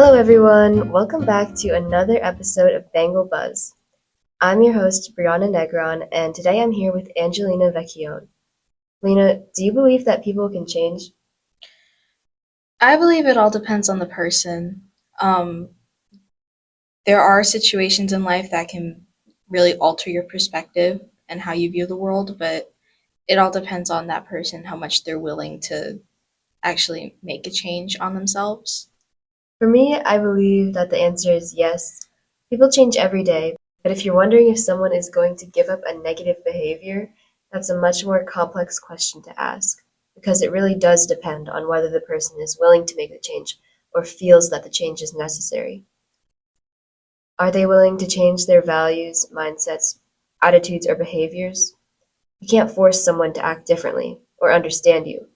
Hello, everyone. Welcome back to another episode of Bengal Buzz. I'm your host, Brianna Negron, and today I'm here with Angelina Vecchione. Lena, do you believe that people can change? I believe it all depends on the person. Um, there are situations in life that can really alter your perspective and how you view the world, but it all depends on that person, how much they're willing to actually make a change on themselves. For me, I believe that the answer is yes. People change every day, but if you're wondering if someone is going to give up a negative behavior, that's a much more complex question to ask, because it really does depend on whether the person is willing to make the change or feels that the change is necessary. Are they willing to change their values, mindsets, attitudes, or behaviors? You can't force someone to act differently or understand you.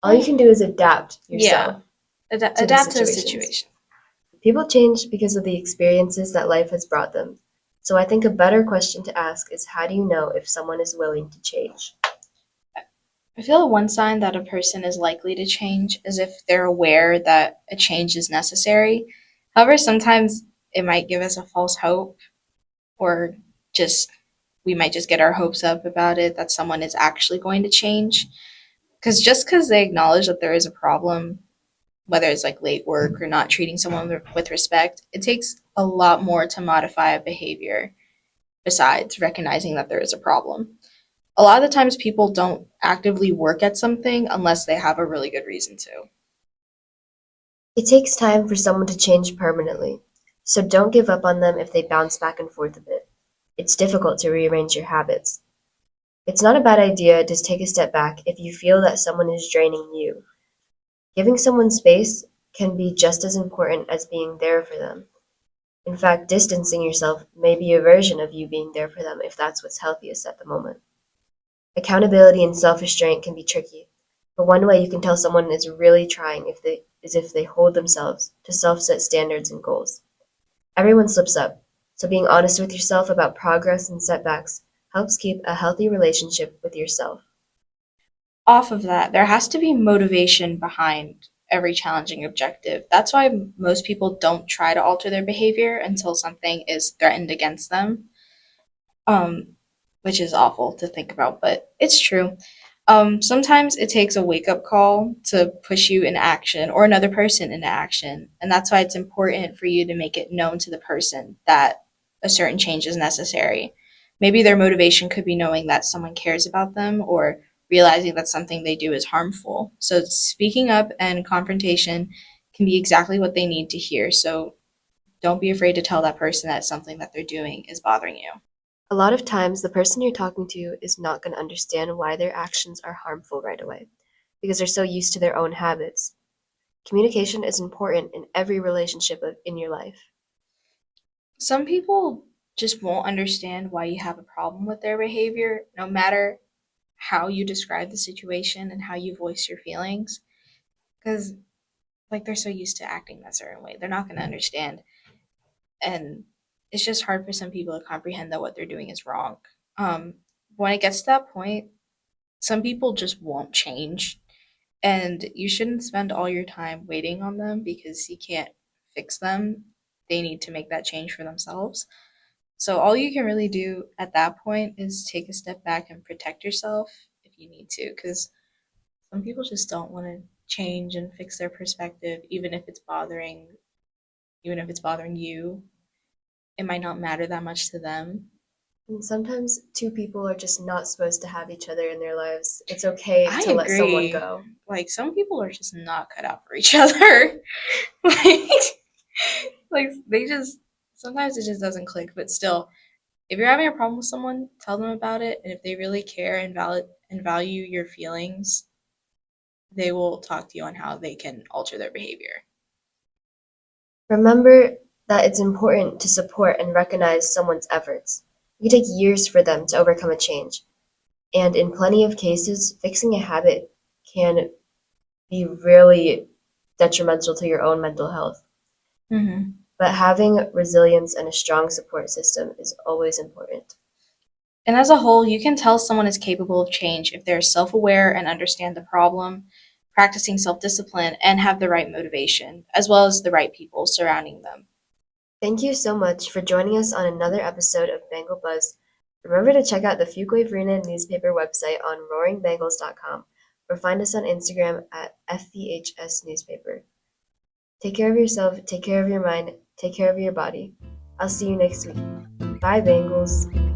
All you Oh, can do is adapt yeah, yourself to the adapt to the situations. situation. People change because of the experiences that life has brought them. So I think a better question to ask is, how do you know if someone is willing to change? I feel one sign that a person is likely to change is if they're aware that a change is necessary. However, sometimes it might give us a false hope or just we might just get our hopes up about it that someone is actually going to change. Because just because they acknowledge that there is a problem, whether it's like late work or not treating someone with respect, it takes a lot more to modify a behavior besides recognizing that there is a problem. A lot of the times, people don't actively work at something unless they have a really good reason to. It takes time for someone to change permanently, so don't give up on them if they bounce back and forth a bit. It's difficult to rearrange your habits. It's not a bad idea to take a step back if you feel that someone is draining you. Giving someone space can be just as important as being there for them. In fact, distancing yourself may be a version of you being there for them if that's what's healthiest at the moment. Accountability and self-restraint can be tricky, but one way you can tell someone is really trying if they hold themselves to self-set standards and goals. Everyone slips up, so being honest with yourself about progress and setbacks helps keep a healthy relationship with yourself. Off of that, there has to be motivation behind every challenging objective. That's why most people don't try to alter their behavior until something is threatened against them, um, which is awful to think about, but it's true. Sometimes it takes a wake up call to push you into action or another person into action. And that's why it's important for you to make it known to the person that a certain change is necessary. Maybe their motivation could be knowing that someone cares about them or realizing that something they do is harmful. So speaking up and confrontation can be exactly what they need to hear. So don't be afraid to tell that person that something that they're doing is bothering you. A lot of times, the person you're talking to is not going to understand why their actions are harmful right away because they're so used to their own habits. Communication is important in every relationship in your life. Some people just won't understand why you have a problem with their behavior, no matter how you describe the situation and how you voice your feelings, because like they're so used to acting that certain way, they're not going to understand, and it's just hard for some people to comprehend that what they're doing is wrong. Um, when it gets to that point, some people just won't change, and you shouldn't spend all your time waiting on them because you can't fix them. They need to make that change for themselves. So all you can really do at that point is take a step back and protect yourself if you need to, because some people just don't want to change and fix their perspective, even if it's bothering you. It might not matter that much to them. And sometimes two people are just not supposed to have each other in their lives. It's okay I to let someone agree. go. Like some people are just not cut out for each other. like, like they just sometimes it just doesn't click. But still, if you're having a problem with someone, tell them about it, and if they really care and value your feelings, they will talk to you on how they can alter their behavior. Remember that it's important to support and recognize someone's efforts. It can take years for them to overcome a change, and in plenty of cases, fixing a habit can be really detrimental to your own mental health. Hmm. But having resilience and a strong support system is always important. And as a whole, you can tell someone is capable of change if they're self aware and understand the problem, practicing self discipline, and have the right motivation, as well as the right people surrounding them. Thank you so much for joining us on another episode of Bengal Buzz. Remember to check out the Fuquay-Varina newspaper website on roaringbengals.com or find us on Instagram at FVHS Newspaper. Take care of yourself, take care of your mind, take care of your body. I'll see you next week. Bye, Bengals.